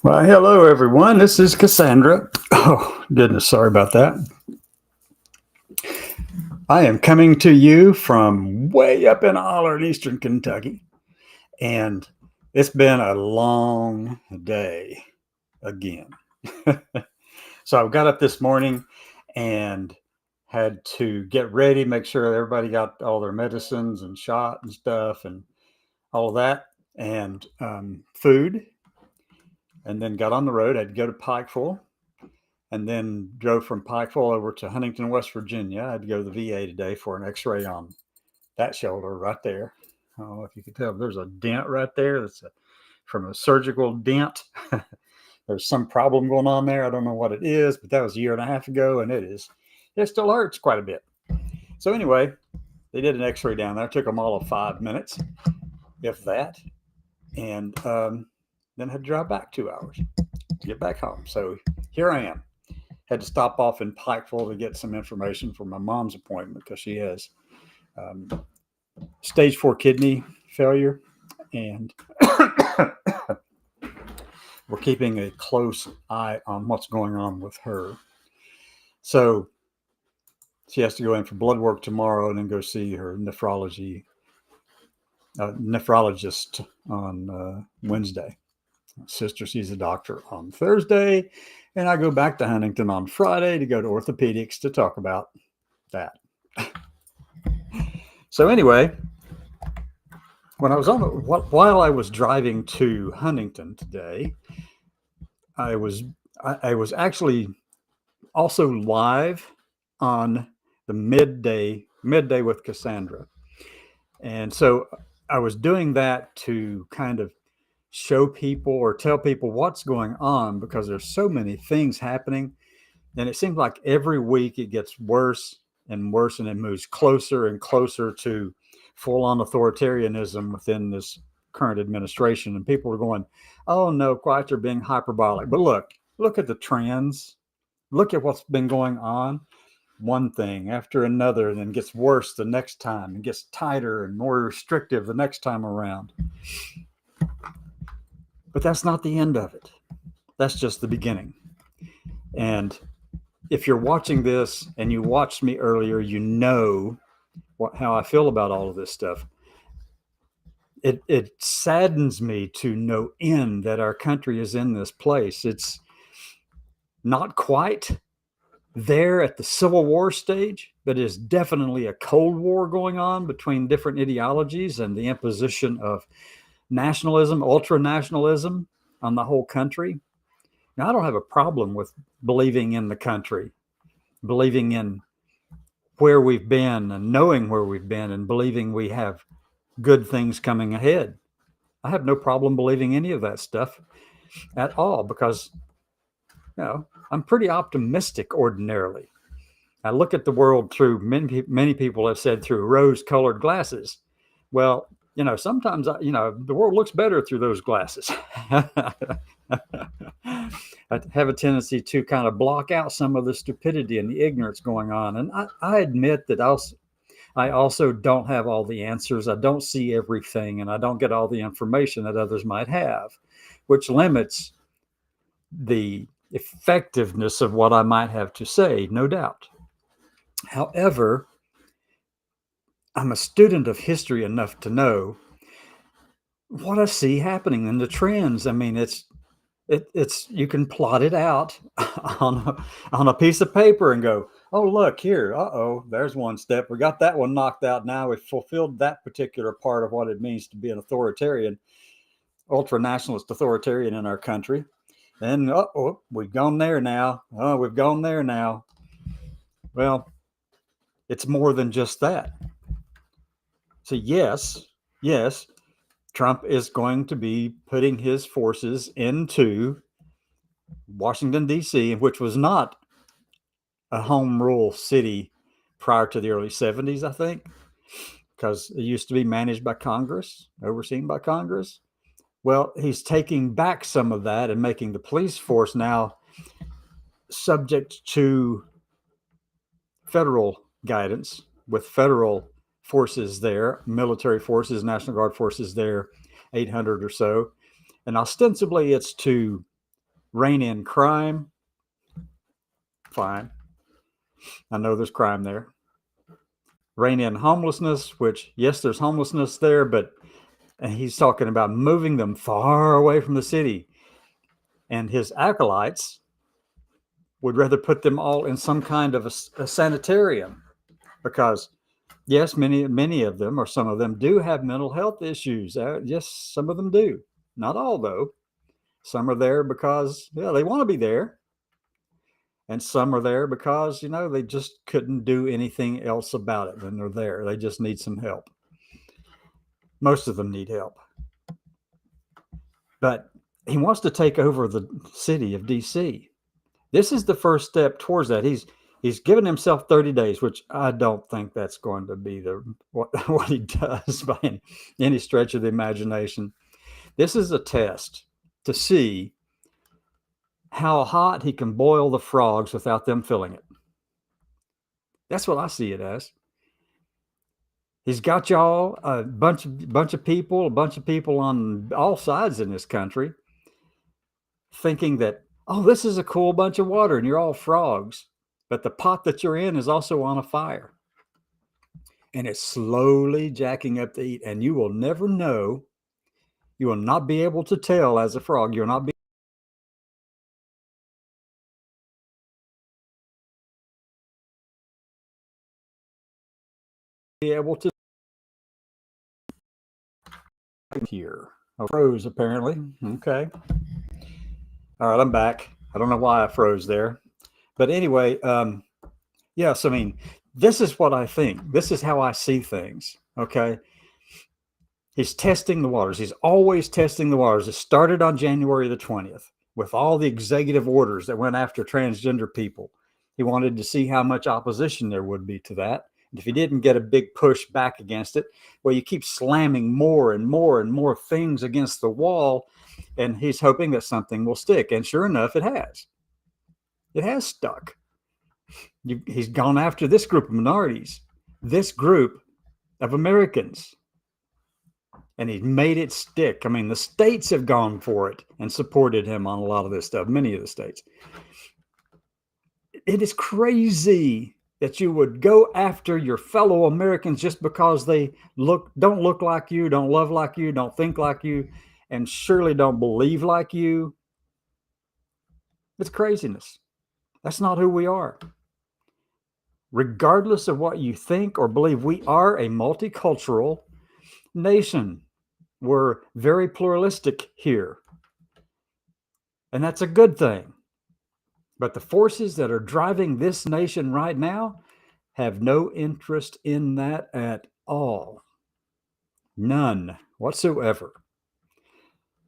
Well, hello everyone. This is Cassandra. Oh, goodness, sorry about that. I am coming to you from way up in Holler in eastern Kentucky, and it's been a long day again. So I got up this morning and had to get ready, make sure everybody got all their medicines and shot and stuff and all of that, and food, and then got on the road. I had to go to Pikeville and then drove from Pikeville over to Huntington, West Virginia. I had to go to the VA today for an X-ray on that shoulder right there. I don't know if you can tell, there's a dent right there. That's from a surgical dent. There's some problem going on there. I don't know what it is, but that was a year and a half ago, and it still hurts quite a bit. So anyway, they did an X-ray down there. It took them all of 5 minutes, if that, and then had to drive back 2 hours to get back home. So here I am. Had to stop off in Pikeville to get some information for my mom's appointment because she has stage 4 kidney failure, and we're keeping a close eye on what's going on with her. So she has to go in for blood work tomorrow and then go see her nephrologist on Wednesday. My sister sees a doctor on Thursday, and I go back to Huntington on Friday to go to orthopedics to talk about that. So anyway, while I was driving to Huntington today, I was actually also live on the midday with Cassandra, and so I was doing that to kind of show people or tell people what's going on, because there's so many things happening, and it seems like every week it gets worse and worse, and it moves closer and closer to full-on authoritarianism within this current administration. And people are going, oh no, quite, they're being hyperbolic. But look at the trends. Look at what's been going on. One thing after another, and then gets worse the next time, and gets tighter and more restrictive the next time around. But that's not the end of it. That's just the beginning. And if you're watching this and you watched me earlier, you know how I feel about all of this stuff. It saddens me to no end that our country is in this place. It's not quite there at the Civil War stage, but is definitely a Cold War going on between different ideologies and the imposition of nationalism, ultra-nationalism on the whole country. Now, I don't have a problem with believing in the country, believing in where we've been and knowing where we've been, and believing we have good things coming ahead. I have no problem believing any of that stuff at all, because, I'm pretty optimistic ordinarily. I look at the world through, many people have said, through rose-colored glasses. Well, sometimes, the world looks better through those glasses. I have a tendency to kind of block out some of the stupidity and the ignorance going on. And I admit that I also don't have all the answers. I don't see everything, and I don't get all the information that others might have, which limits the effectiveness of what I might have to say, no doubt. However, I'm a student of history enough to know what I see happening in the trends. I mean, it's you can plot it out on a piece of paper and go, oh, look here, there's one step, we got that one knocked out. Now we've fulfilled that particular part of what it means to be an authoritarian, ultra-nationalist authoritarian in our country. And we've gone there now. We've gone there now. Well, it's more than just that. So yes, Trump is going to be putting his forces into Washington, D.C., which was not a home rule city prior to the early 70s, I think, because it used to be managed by Congress, overseen by Congress. Well, he's taking back some of that and making the police force now subject to federal guidance, with federal forces there, military forces, National Guard forces there, 800 or so. And ostensibly it's to Rein in crime. Fine. I know there's crime there. Rein in homelessness, which, yes, there's homelessness there, but he's talking about moving them far away from the city. And his acolytes would rather put them all in some kind of a sanitarium because, yes, many of them, or some of them, do have mental health issues. Yes, some of them do. Not all, though. Some are there because, yeah, they want to be there. And some are there because, they just couldn't do anything else about it when they're there. They just need some help. Most of them need help. But he wants to take over the city of D.C. This is the first step towards that. He's given himself 30 days, which I don't think that's going to be what he does by any stretch of the imagination. This is a test to see how hot he can boil the frogs without them feeling it. That's what I see it as. He's got y'all, a bunch of people on all sides in this country thinking that, oh, this is a cool bunch of water and you're all frogs. But the pot that you're in is also on a fire. And it's slowly jacking up the heat. And you will never know. You will not be able to tell as a frog. You'll not be able to here. I froze apparently. Okay. All right, I'm back. I don't know why I froze there. But anyway, yes, I mean, this is what I think. This is how I see things. Okay. He's testing the waters. He's always testing the waters. It started on January the 20th with all the executive orders that went after transgender people. He wanted to see how much opposition there would be to that. And if he didn't get a big push back against it, well, you keep slamming more and more and more things against the wall, and he's hoping that something will stick. And sure enough, it has. It has stuck. He's gone after this group of minorities, this group of Americans. And he's made it stick. I mean, the states have gone for it and supported him on a lot of this stuff, many of the states. It is crazy that you would go after your fellow Americans just because they don't look like you, don't love like you, don't think like you, and surely don't believe like you. It's craziness. That's not who we are. Regardless of what you think or believe, we are a multicultural nation. We're very pluralistic here. And that's a good thing. But the forces that are driving this nation right now have no interest in that at all. None whatsoever.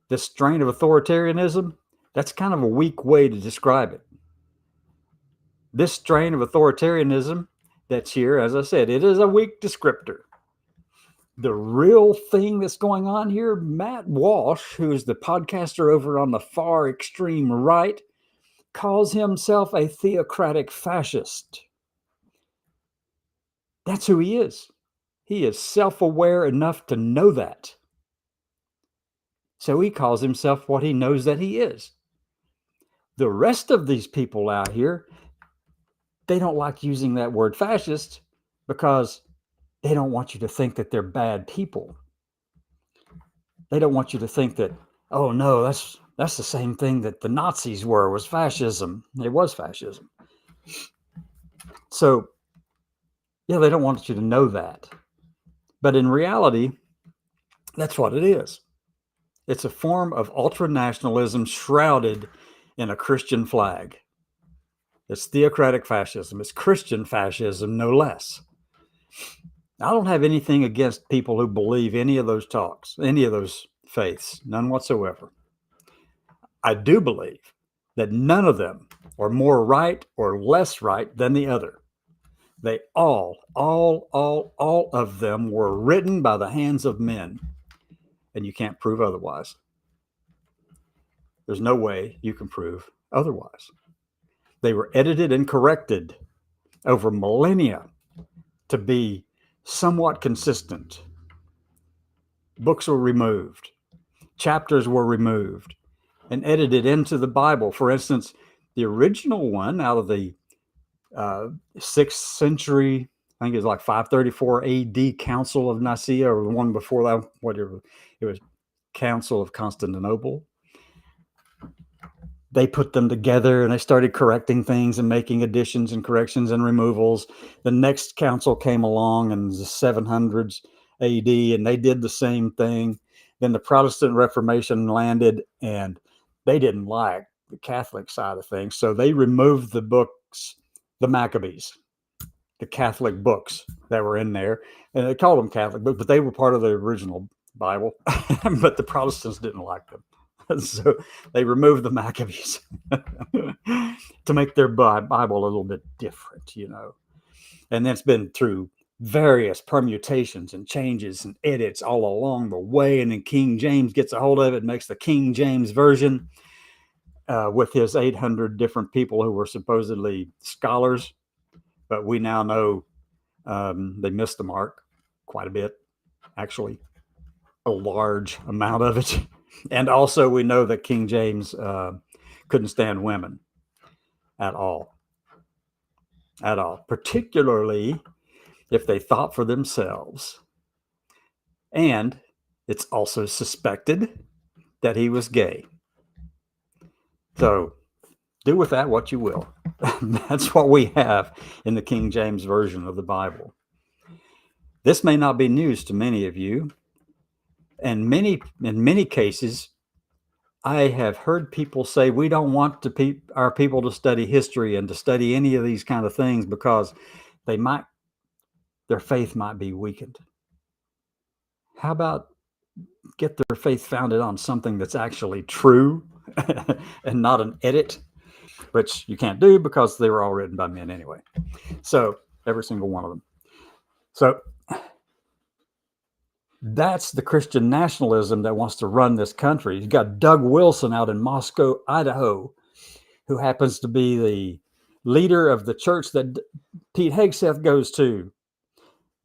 This strain of authoritarianism, that's kind of a weak way to describe it. This strain of authoritarianism that's here, as I said, it is a weak descriptor. The real thing that's going on here, Matt Walsh, who is the podcaster over on the far extreme right, calls himself a theocratic fascist. That's who he is. He is self-aware enough to know that. So he calls himself what he knows that he is. The rest of these people out here, they don't like using that word fascist because they don't want you to think that they're bad people. They don't want you to think that, oh no, that's the same thing that the Nazis were, was fascism. It was fascism. So, yeah, they don't want you to know that. But in reality, that's what it is. It's a form of ultranationalism shrouded in a Christian flag. It's theocratic fascism. It's Christian fascism, no less. I don't have anything against people who believe any of those talks, any of those faiths, none whatsoever. I do believe that none of them are more right or less right than the other. They all of them were written by the hands of men, and you can't prove otherwise. There's no way you can prove otherwise. They were edited and corrected over millennia to be somewhat consistent. Books were removed. Chapters were removed. and edited into the Bible. For instance, the original one out of the 6th century, I think it was like 534 AD Council of Nicaea, or the one before that, whatever, it was Council of Constantinople. They put them together and they started correcting things and making additions and corrections and removals. The next council came along in the 700s AD, and they did the same thing. Then the Protestant Reformation landed, and they didn't like the Catholic side of things, so they removed the books, the Maccabees, the Catholic books that were in there, and they called them Catholic books, but they were part of the original Bible. But the Protestants didn't like them. So they removed the Maccabees to make their Bible a little bit different, you know. And then it's been through various permutations and changes and edits all along the way. And then King James gets a hold of it and makes the King James Version with his 800 different people who were supposedly scholars. But we now know they missed the mark quite a bit, actually, a large amount of it. And also, we know that King James couldn't stand women at all, particularly if they thought for themselves. And it's also suspected that he was gay. So do with that what you will. That's what we have in the King James Version of the Bible. This may not be news to many of you, and in many cases, I have heard people say we don't want our people to study history and to study any of these kind of things because their faith might be weakened. How about get their faith founded on something that's actually true and not an edit, which you can't do because they were all written by men anyway. So every single one of them. So that's the Christian nationalism that wants to run this country. You've got Doug Wilson out in Moscow, Idaho, who happens to be the leader of the church that Pete Hegseth goes to.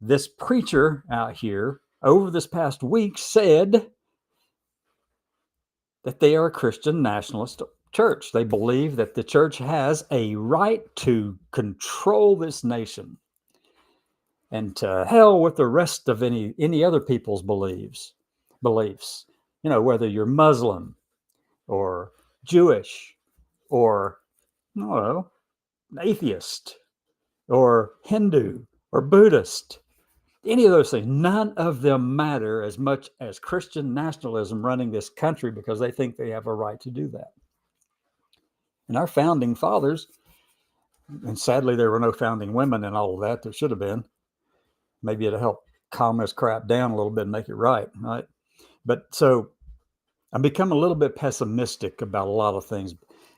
This preacher out here over this past week said that they are a Christian nationalist church. They believe that the church has a right to control this nation. And to hell with the rest of any other people's beliefs. You know, whether you're Muslim or Jewish or, I don't know, atheist or Hindu or Buddhist, any of those things, none of them matter as much as Christian nationalism running this country because they think they have a right to do that. And our founding fathers, and sadly there were no founding women in all of that, there should have been. Maybe it'll help calm this crap down a little bit and make it right? But so I'm becoming a little bit pessimistic about a lot of things.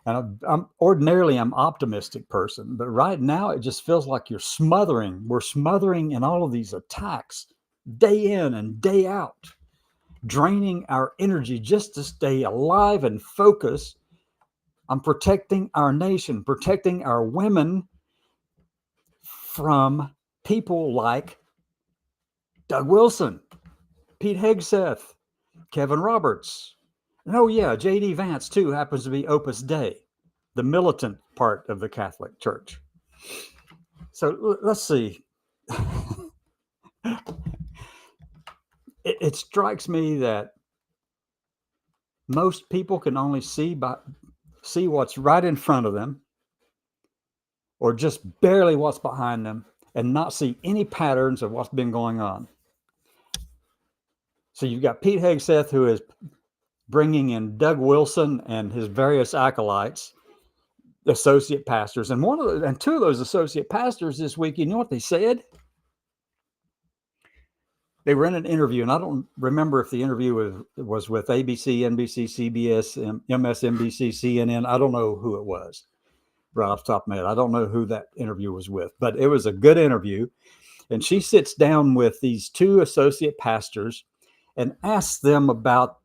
And I'm ordinarily an optimistic person, but right now it just feels like we're smothering in all of these attacks day in and day out, draining our energy just to stay alive and focus on protecting our nation, protecting our women from people like Doug Wilson, Pete Hegseth, Kevin Roberts. And oh yeah, J.D. Vance too happens to be Opus Dei, the militant part of the Catholic Church. So let's see. It strikes me that most people can only see what's right in front of them, or just barely what's behind them, and not see any patterns of what's been going on. So you've got Pete Hegseth, who is bringing in Doug Wilson and his various acolytes, associate pastors. And two of those associate pastors this week, you know what they said? They were in an interview, and I don't remember if the interview was with ABC, NBC, CBS, MSNBC, CNN. I don't know who it was right off the top of my head. I don't know who that interview was with, but it was a good interview. And she sits down with these two associate pastors and asks them about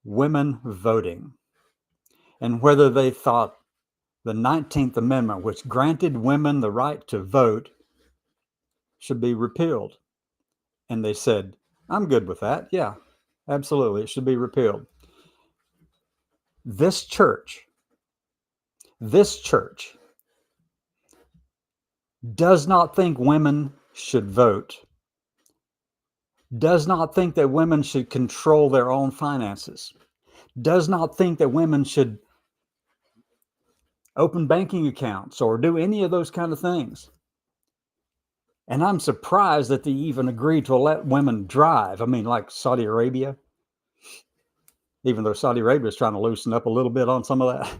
women voting and whether they thought the 19th Amendment, which granted women the right to vote, should be repealed. And they said, I'm good with that. Yeah, absolutely. It should be repealed. This church does not think women should vote, does not think that women should control their own finances, does not think that women should open banking accounts or do any of those kind of things. And I'm surprised that they even agreed to let women drive. I mean, like Saudi Arabia, even though Saudi Arabia is trying to loosen up a little bit on some of that.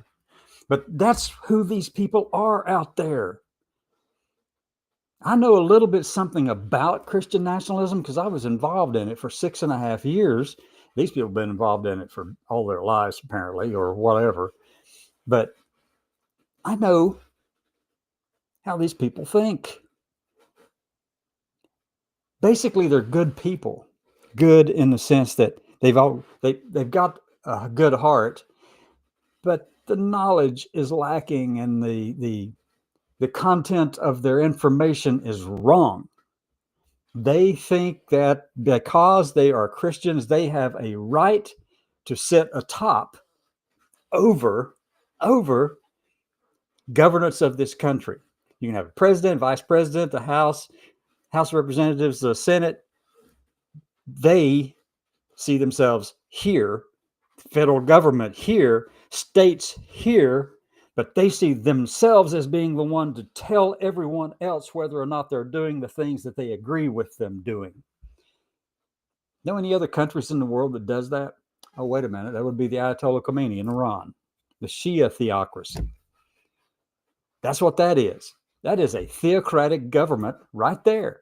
But that's who these people are out there. I know a little bit something about Christian nationalism because I was involved in it for 6.5 years. These people have been involved in it for all their lives, apparently, or whatever. But I know how these people think. Basically, they're good people. Good in the sense that they've got a good heart, but the knowledge is lacking and the content of their information is wrong. They think that because they are Christians, they have a right to sit atop over governance of this country. You can have a president, vice president, the House of Representatives, the Senate. They see themselves here, federal government here, states here, but they see themselves as being the one to tell everyone else whether or not they're doing the things that they agree with them doing. Know any other countries in the world that does that? Oh, wait a minute. That would be the Ayatollah Khomeini in Iran, the Shia theocracy. That's what that is. That is a theocratic government right there.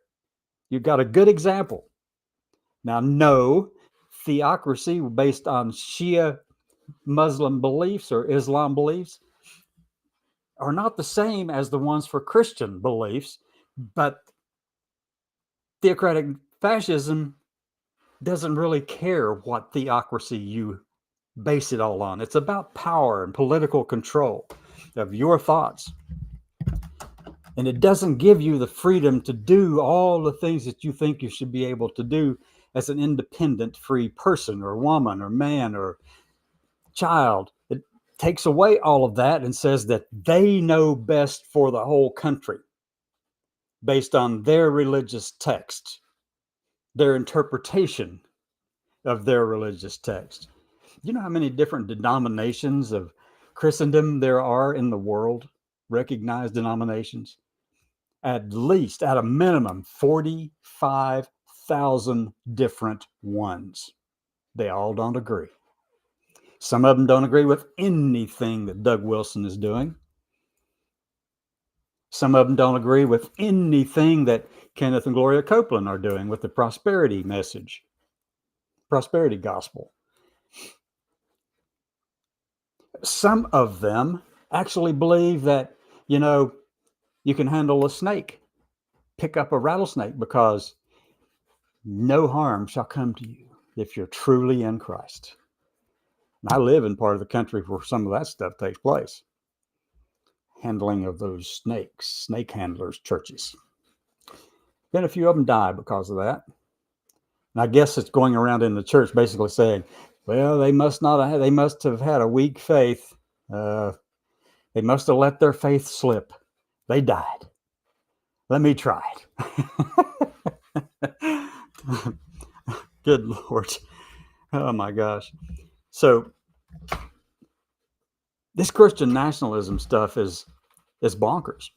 You've got a good example. Now, no, theocracy based on Shia Muslim beliefs or Islam beliefs are not the same as the ones for Christian beliefs, but theocratic fascism doesn't really care what theocracy you base it all on. It's about power and political control of your thoughts. And it doesn't give you the freedom to do all the things that you think you should be able to do as an independent, free person or woman or man or child. It takes away all of that and says that they know best for the whole country based on their religious text, their interpretation of their religious text. You know how many different denominations of Christendom there are in the world, recognized denominations? At least, at a minimum, 45,000 different ones. They all don't agree. Some of them don't agree with anything that Doug Wilson is doing. Some of them don't agree with anything that Kenneth and Gloria Copeland are doing with the prosperity message, prosperity gospel. Some of them actually believe that, you can handle a snake, pick up a rattlesnake, because no harm shall come to you if you're truly in Christ. And I live in part of the country where some of that stuff takes place. Handling of those snakes, snake handlers, churches. Then a few of them die because of that. And I guess it's going around in the church basically saying, well, they must have had a weak faith. They must have let their faith slip. They died. Let me try it. Good Lord. Oh my gosh. So this Christian nationalism stuff is bonkers.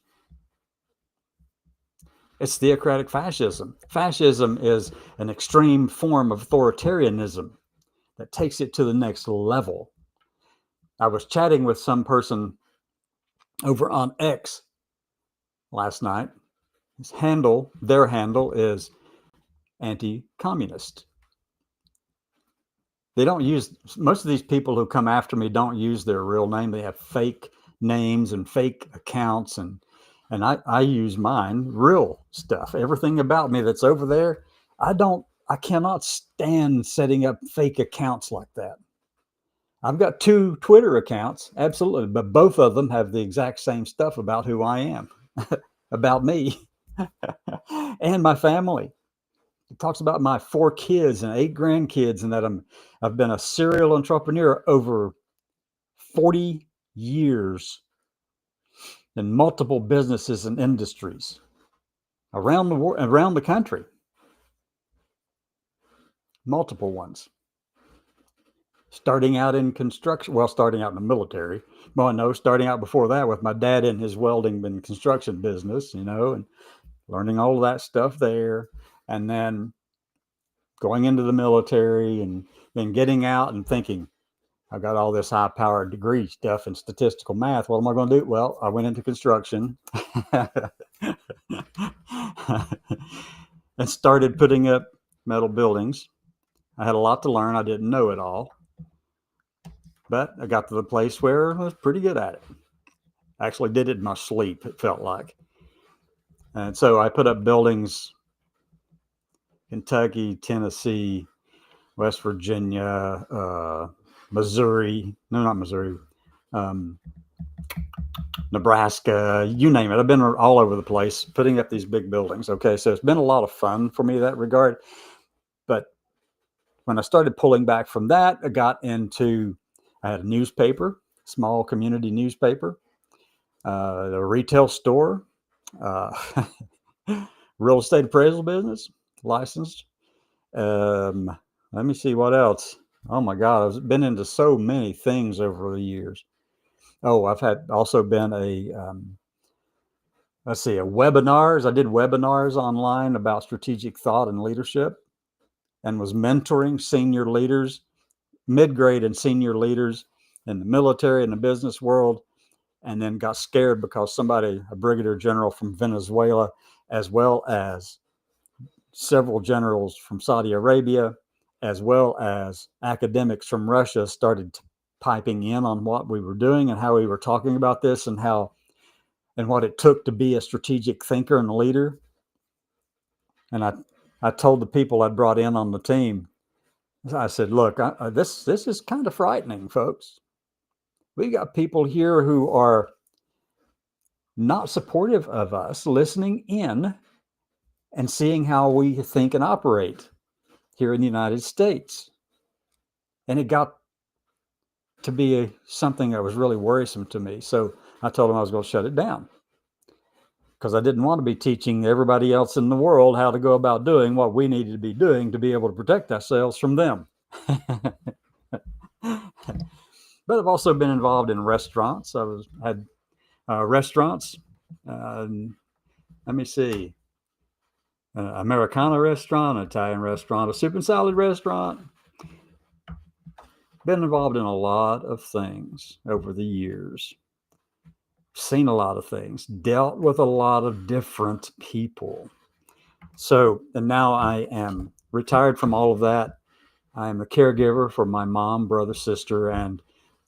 It's theocratic fascism. Fascism is an extreme form of authoritarianism that takes it to the next level. I was chatting with some person over on X last night. Their handle is anti-communist. Most of these people who come after me don't use their real name. They have fake names and fake accounts, and I use mine, real stuff. Everything about me that's over there, I cannot stand setting up fake accounts like that. I've got 2 Twitter accounts, absolutely, but both of them have the exact same stuff about who I am, about me, and my family. It talks about my 4 kids and 8 grandkids, and that I've been a serial entrepreneur over 40 years in multiple businesses and industries around the world, around the country. Multiple ones. Starting out in construction, well, starting out in the military. Well, no, starting out before that with my dad in his welding and construction business, and learning all of that stuff there. And then going into the military and then getting out and thinking, I've got all this high-powered degree stuff in statistical math. What am I going to do? Well, I went into construction and started putting up metal buildings. I had a lot to learn. I didn't know it all. But I got to the place where I was pretty good at it. I actually did it in my sleep, it felt like. And so I put up buildings, Kentucky, Tennessee, West Virginia, Missouri, no, not Missouri, Nebraska, you name it. I've been all over the place putting up these big buildings. Okay, so it's been a lot of fun for me in that regard. But when I started pulling back from that, I had a newspaper, small community newspaper, a retail store, real estate appraisal business, licensed. Let me see what else. Oh my God, I've been into so many things over the years. Oh, I've also been webinars. I did webinars online about strategic thought and leadership, and was mentoring senior leaders, mid-grade and senior leaders in the military and the business world, and then got scared because a brigadier general from Venezuela, as well as several generals from Saudi Arabia, as well as academics from Russia, started piping in on what we were doing and how we were talking about this and what it took to be a strategic thinker and a leader. And I told the people I'd brought in on the team, I said, look, this is kind of frightening, folks. We got people here who are not supportive of us listening in and seeing how we think and operate here in the United States. And it got to be something that was really worrisome to me. So I told them I was going to shut it down because I didn't want to be teaching everybody else in the world how to go about doing what we needed to be doing to be able to protect ourselves from them. But I've also been involved in restaurants. I had restaurants. Let me see. Americana restaurant, Italian restaurant, a soup and salad restaurant. Been involved in a lot of things over the years. Seen a lot of things. Dealt with a lot of different people. So, and now I am retired from all of that. I am a caregiver for my mom, brother, sister, and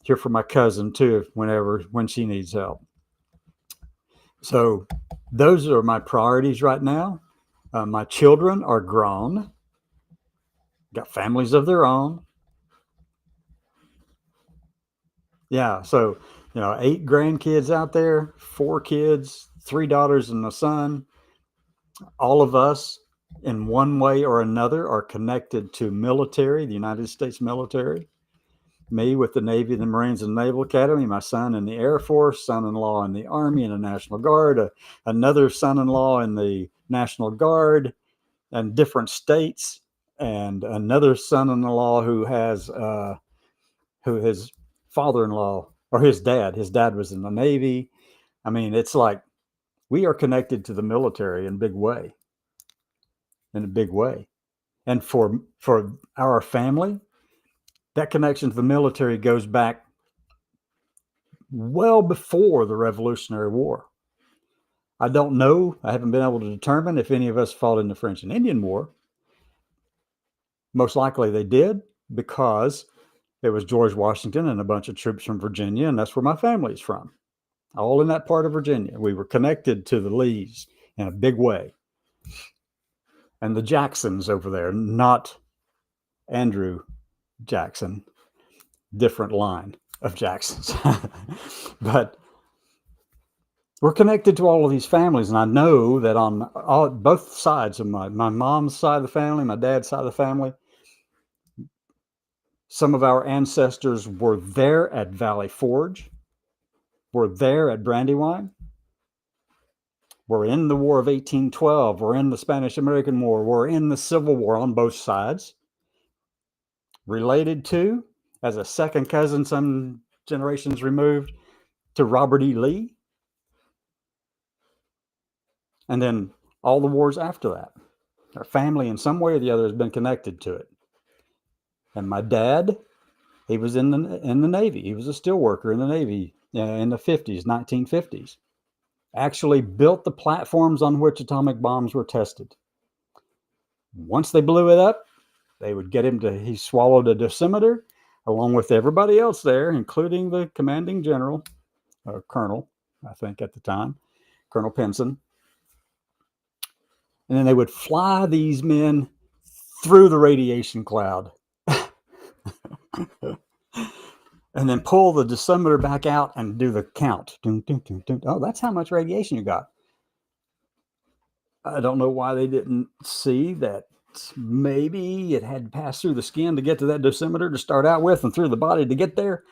here for my cousin too, when she needs help. So those are my priorities right now. My children are grown, got families of their own. Yeah, so 8 grandkids out there, 4 kids, 3 daughters and a son. All of us, in one way or another, are connected to military, the United States military. Me with the Navy, the Marines, and Naval Academy. My son in the Air Force, son-in-law in the Army and the National Guard. Another son-in-law in the National Guard, and different states. And another son-in-law who his father-in-law or his dad was in the Navy. I mean, it's like we are connected to the military in a big way. And for our family, that connection to the military goes back well before the Revolutionary War. I don't know. I haven't been able to determine if any of us fought in the French and Indian War. Most likely they did, because it was George Washington and a bunch of troops from Virginia, and that's where my family's from. All in that part of Virginia. We were connected to the Lees in a big way. And the Jacksons over there, not Andrew Jackson, different line of Jacksons. But we're connected to all of these families, and I know that on both sides of my mom's side of the family, my dad's side of the family, Some of our ancestors were there at Valley Forge, were there at Brandywine, were in the War of 1812, were in the Spanish-American War, were in the Civil War on both sides, related to, as a second cousin some generations removed, to Robert E. Lee, and then all the wars after that. Our family in some way or the other has been connected to it. And my dad, he was in the Navy. He was a steel worker in the Navy in the 50s, 1950s. Actually built the platforms on which atomic bombs were tested. Once they blew it up, they would get him to, he swallowed a dosimeter along with everybody else there, including the commanding general, or colonel, I think at the time, Colonel Pinson. And then they would fly these men through the radiation cloud and then pull the dosimeter back out and do the count. Oh, that's how much radiation you got. I don't know why they didn't see that maybe it had to pass through the skin to get to that dosimeter to start out with and through the body to get there.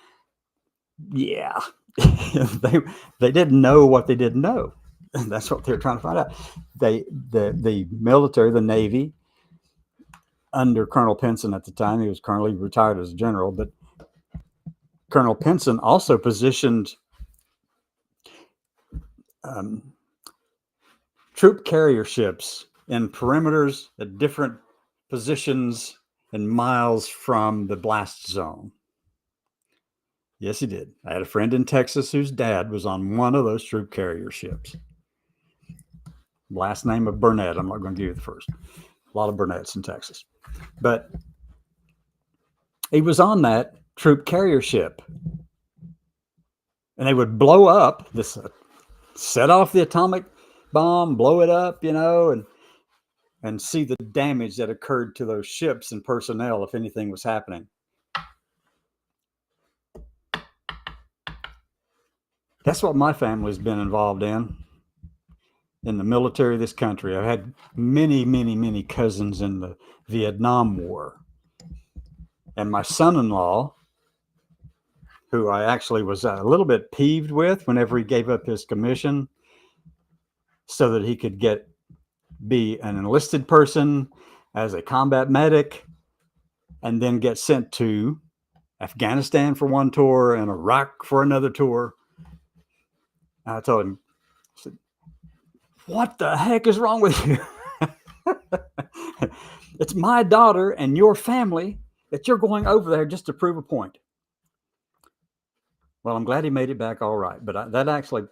Yeah, they didn't know what they didn't know. That's what they're trying to find out. The military, the Navy, under Colonel Pinson at the time, he was currently retired as a general, but Colonel Pinson also positioned troop carrier ships in perimeters at different positions and miles from the blast zone. Yes, he did. I had a friend in Texas whose dad was on one of those troop carrier ships. Last name of Burnett. I'm not going to give you the first. A lot of Burnetts in Texas. But he was on that troop carrier ship. And they would blow up this, set off the atomic bomb, blow it up, and see the damage that occurred to those ships and personnel if anything was happening. That's what my family's been involved in the military of this country. I've had many, many, many cousins in the Vietnam War. And my son-in-law, who I actually was a little bit peeved with whenever he gave up his commission so that he could be an enlisted person as a combat medic and then get sent to Afghanistan for one tour and Iraq for another tour. And I told him, I said, what the heck is wrong with you? It's my daughter and your family that you're going over there just to prove a point. Well, I'm glad he made it back all right, but that actually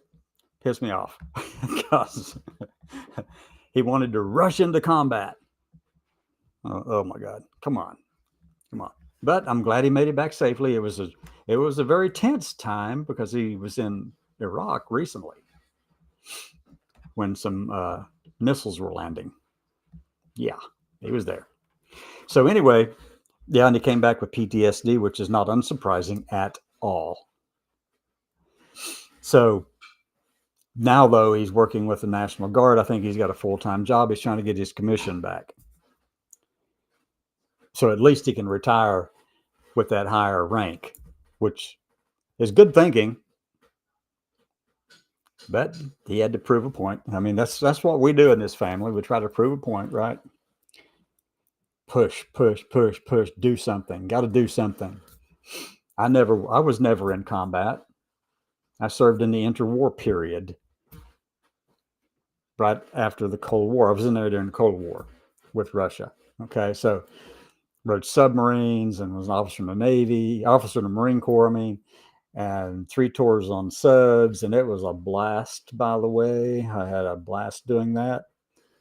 pissed me off because he wanted to rush into combat. Oh my God. Come on. But I'm glad he made it back safely. It was a very tense time because he was in Iraq recently when some missiles were landing. Yeah, he was there. So anyway, yeah, and he came back with PTSD, which is not unsurprising at all. So now, though, he's working with the National Guard. I think he's got a full-time job. He's trying to get his commission back. So at least he can retire with that higher rank, which is good thinking. But he had to prove a point. I mean, that's what we do in this family. We try to prove a point, right? Push, do something. Got to do something. I was never in combat. I served in the interwar period right after the Cold War. I was in there during the Cold War with Russia. Okay, so rode submarines and was an officer in the Navy, officer in the Marine Corps, and 3 tours on subs, and it was a blast, by the way. I had a blast doing that.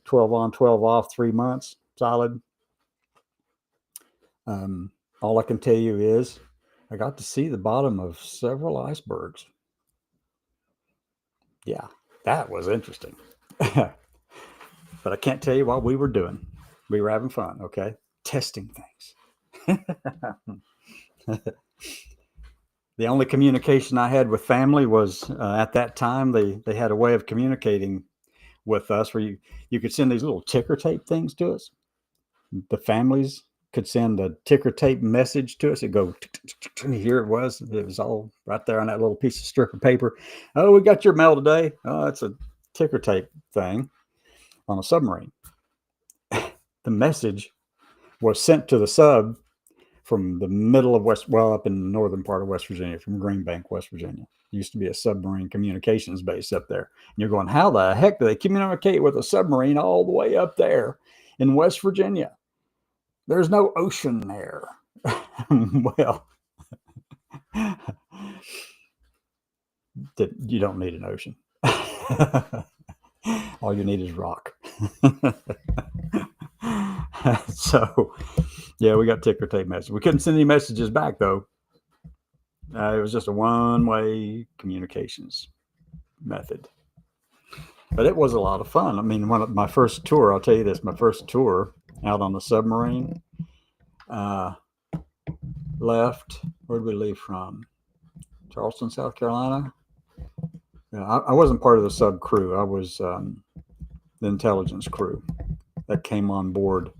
12 on, 12 off, 3 months, solid. All I can tell you is I got to see the bottom of several icebergs. Yeah, that was interesting. But I can't tell you what we were doing. We were having fun, okay? Testing things. The only communication I had with family was at that time, they had a way of communicating with us where you could send these little ticker tape things to us. The families could send a ticker tape message to us. It'd go, here it was. It was all right there on that little piece of strip of paper. Oh, we got your mail today. Oh, it's a ticker tape thing on a submarine. The message was sent to the sub from the middle of up in the northern part of West Virginia, from Greenbank, West Virginia. It used to be a submarine communications base up there. And you're going, how the heck do they communicate with a submarine all the way up there in West Virginia? There's no ocean there. Well, you don't need an ocean. All you need is rock. So, yeah, we got ticker tape messages. We couldn't send any messages back, though. It was just a one-way communications method. But it was a lot of fun. I mean, my first tour, I'll tell you this, my first tour out on the submarine, left, where did we leave from? Charleston, South Carolina. I wasn't part of the sub crew. I was the intelligence crew that came on board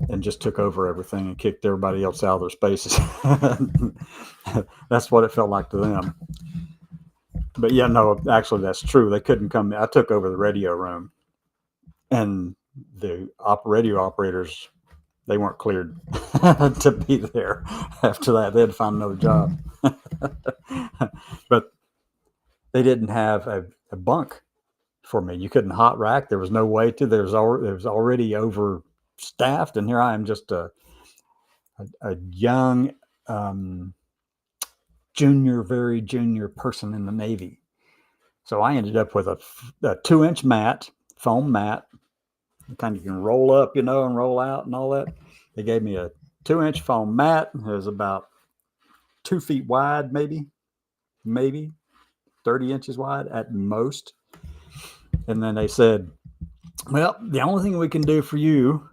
and just took over everything and kicked everybody else out of their spaces. That's what it felt like to them. But yeah, no, actually that's true. They couldn't come. I took over the radio room, and the radio operators, they weren't cleared to be there. After that, they had to find another job. But they didn't have a bunk for me. You couldn't hot rack. There was no way to. There was already overstaffed, and here I am, just a young very junior person in the Navy. So I ended up with a 2-inch mat, foam mat, kind of you can roll up, and roll out and all that. They gave me a 2-inch foam mat. It was about 2 feet wide, maybe 30 inches wide at most. And then they said, well, the only thing we can do for you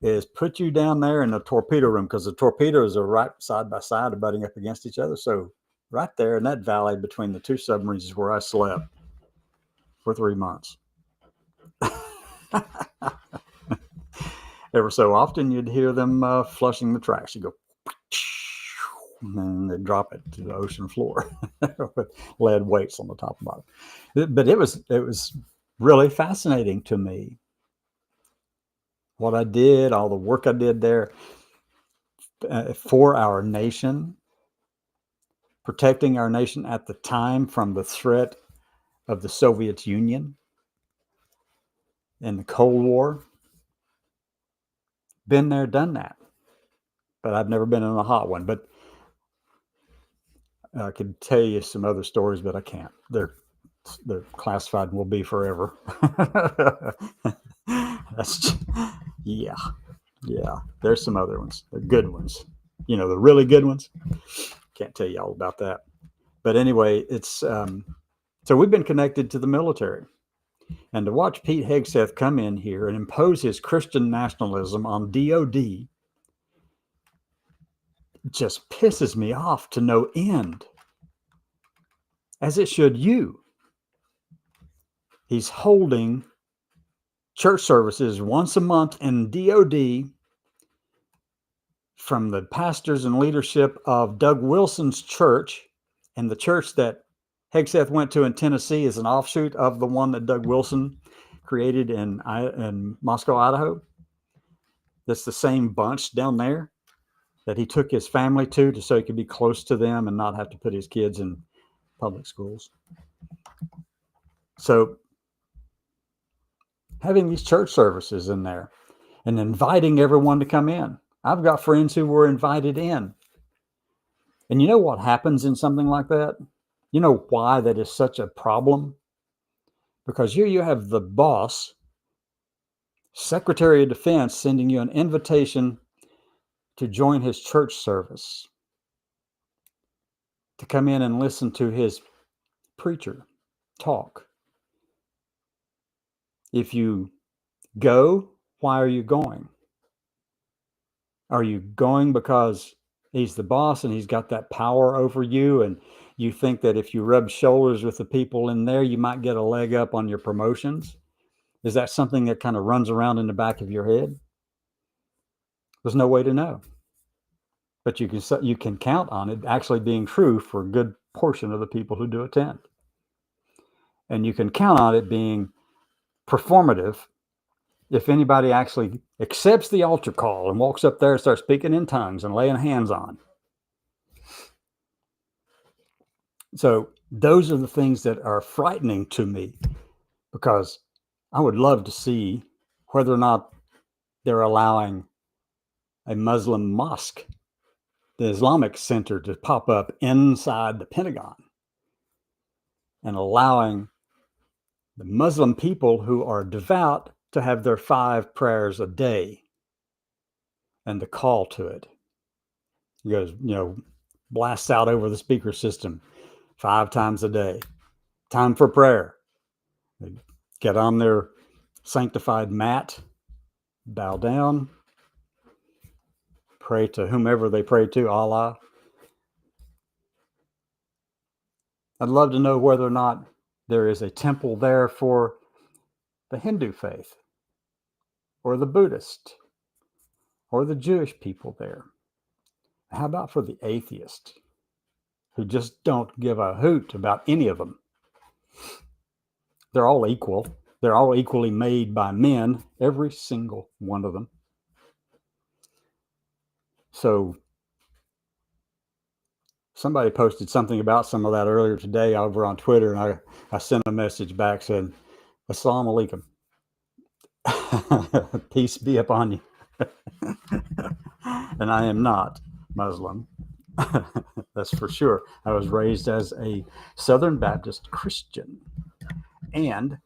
is put you down there in the torpedo room, because the torpedoes are right side by side, abutting up against each other. So right there in that valley between the two submarines is where I slept for 3 months. Ever so often, you'd hear them flushing the trash. You go, and then they drop it to the ocean floor with lead weights on the top and bottom. But it was really fascinating to me what I did, all the work I did there for our nation, protecting our nation at the time from the threat of the Soviet Union and the Cold War. Been there, done that. But I've never been in a hot one. But I could tell you some other stories, but I can't. They're classified and will be forever. Yeah. There's some other ones. They're good ones. The really good ones. Can't tell you all about that. But anyway, it's so we've been connected to the military. And to watch Pete Hegseth come in here and impose his Christian nationalism on DOD just pisses me off to no end, as it should you. He's holding church services once a month in DOD from the pastors and leadership of Doug Wilson's church, and the church that Hegseth went to in Tennessee is an offshoot of the one that Doug Wilson created in Moscow, Idaho. That's the same bunch down there that he took his family to so he could be close to them and not have to put his kids in public schools. So having these church services in there and inviting everyone to come in. I've got friends who were invited in. And you know what happens in something like that? You know why that is such a problem? Because here you have the boss, Secretary of Defense, sending you an invitation to join his church service, to come in and listen to his preacher talk. If you go, why are you going? Are you going because he's the boss and he's got that power over you, and you think that if you rub shoulders with the people in there, you might get a leg up on your promotions? Is that something that kind of runs around in the back of your head? There's no way to know. But you can count on it actually being true for a good portion of the people who do attend. And you can count on it being performative if anybody actually accepts the altar call and walks up there and starts speaking in tongues and laying hands on. So those are the things that are frightening to me, because I would love to see whether or not they're allowing a Muslim mosque, the Islamic Center, to pop up inside the Pentagon, and allowing the Muslim people who are devout to have their 5 prayers a day and the call to it. He goes, blasts out over the speaker system 5 times a day. Time for prayer. They get on their sanctified mat, bow down, pray to whomever they pray to, Allah. I'd love to know whether or not there is a temple there for the Hindu faith, or the Buddhist, or the Jewish people there. How about for the atheist, who just don't give a hoot about any of them? They're all equal. They're all equally made by men, every single one of them. So somebody posted something about some of that earlier today over on Twitter, and I sent a message back saying, Assalamu alaikum. Peace be upon you. And I am not Muslim. That's for sure. I was raised as a Southern Baptist Christian. And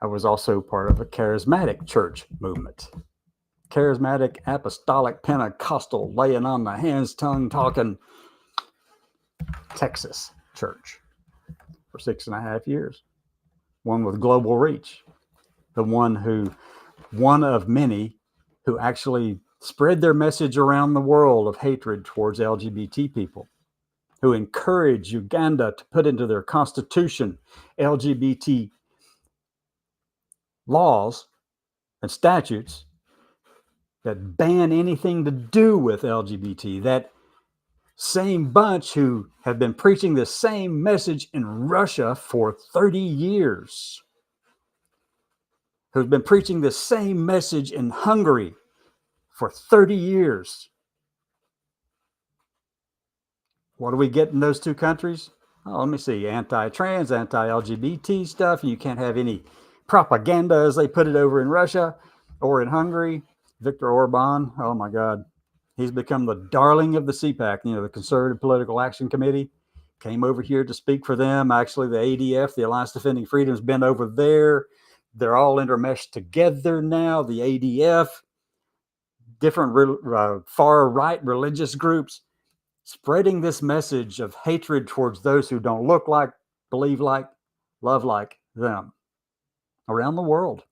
I was also part of a charismatic church movement. Charismatic, apostolic, Pentecostal, laying on the hands, tongue talking Texas church for 6.5 years. One with global reach. The one of many who actually spread their message around the world of hatred towards LGBT people, who encourage Uganda to put into their constitution LGBT laws and statutes that ban anything to do with LGBT. That same bunch who have been preaching the same message in Russia for 30 years, who's been preaching the same message in Hungary for 30 years. What do we get in those 2 countries? Oh, let me see. Anti-trans, anti-LGBT stuff. You can't have any propaganda, as they put it, over in Russia or in Hungary. Viktor Orban, oh my God. He's become the darling of the CPAC, the Conservative Political Action Committee. Came over here to speak for them. Actually, the ADF, the Alliance Defending Freedom, has been over there. They're all intermeshed together now. The ADF, different far-right religious groups, spreading this message of hatred towards those who don't look like, believe like, love like them around the world.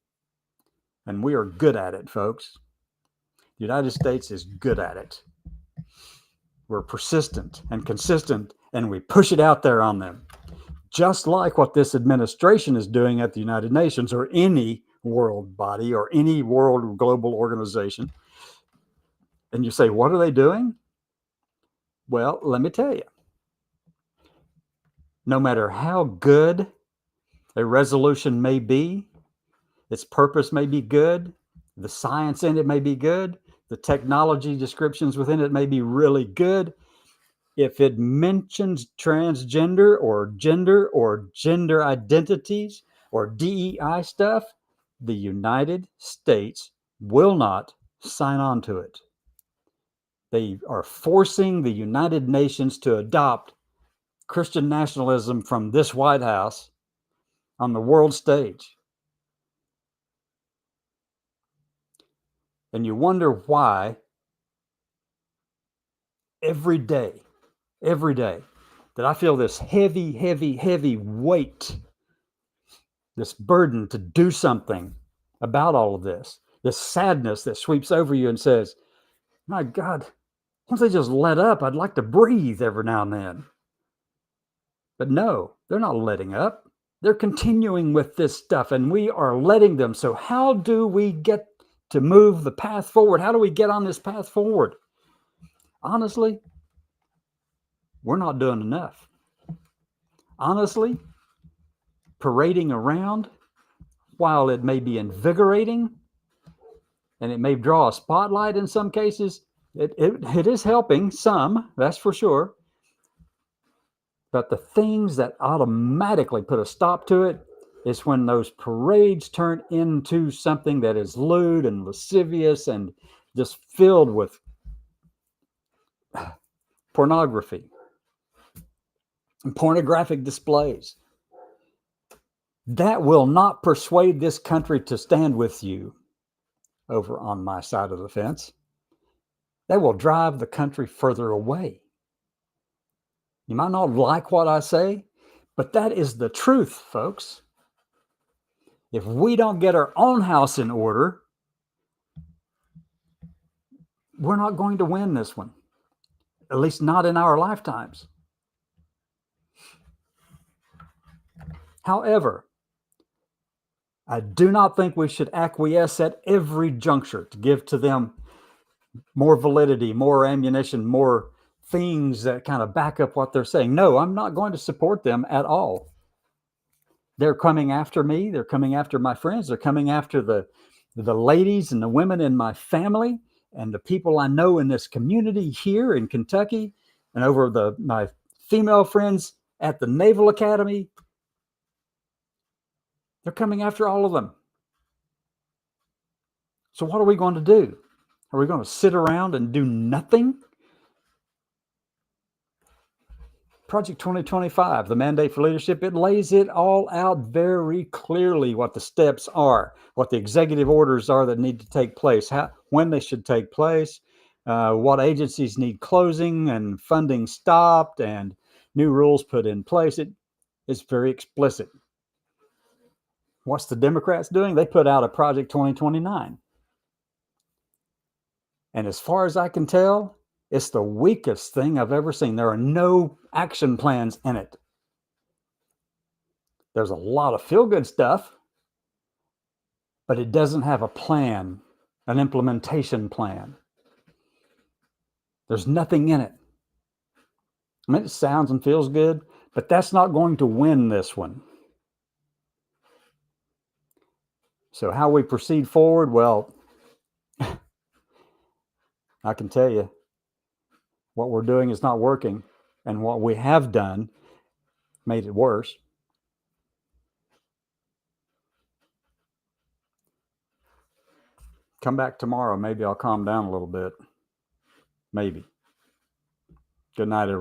And we are good at it, folks. The United States is good at it. We're persistent and consistent, and we push it out there on them. Just like what this administration is doing at the United Nations, or any world body, or any world global organization. And you say, what are they doing? Well, let me tell you. No matter how good a resolution may be, its purpose may be good, the science in it may be good, the technology descriptions within it may be really good. If it mentions transgender or gender identities or DEI stuff, the United States will not sign on to it. They are forcing the United Nations to adopt Christian nationalism from this White House on the world stage. And you wonder why every day that I feel this heavy weight, this burden to do something about all of this sadness that sweeps over you and says, my God, once they just let up, I'd like to breathe every now and then. But no, they're not letting up. They're continuing with this stuff, and we are letting them. So how do we get to move the path forward. How do we get on this path forward? Honestly, we're not doing enough. Honestly, parading around, while it may be invigorating and it may draw a spotlight in some cases, it is helping some, that's for sure. But the things that automatically put a stop to it is when those parades turn into something that is lewd and lascivious and just filled with pornography and pornographic displays. That will not persuade this country to stand with you over on my side of the fence. That will drive the country further away. You might not like what I say, but that is the truth, folks. If we don't get our own house in order, we're not going to win this one, at least not in our lifetimes. However, I do not think we should acquiesce at every juncture to give to them more validity, more ammunition, more things that kind of back up what they're saying. No, I'm not going to support them at all. They're coming after me. They're coming after my friends. They're coming after the ladies and the women in my family and the people I know in this community here in Kentucky and over my female friends at the Naval Academy. They're coming after all of them. So what are we going to do? Are we going to sit around and do nothing? Project 2025, the mandate for leadership, it lays it all out very clearly what the steps are, what the executive orders are that need to take place, when they should take place, what agencies need closing and funding stopped and new rules put in place. It's very explicit. What's the Democrats doing? They put out a Project 2029. And as far as I can tell, it's the weakest thing I've ever seen. There are no action plans in it. There's a lot of feel-good stuff, but it doesn't have a plan, an implementation plan. There's nothing in it. I mean, it sounds and feels good, but that's not going to win this one. So how we proceed forward, well, I can tell you what we're doing is not working, and what we have done made it worse. Come back tomorrow. Maybe I'll calm down a little bit. Maybe. Good night, everyone.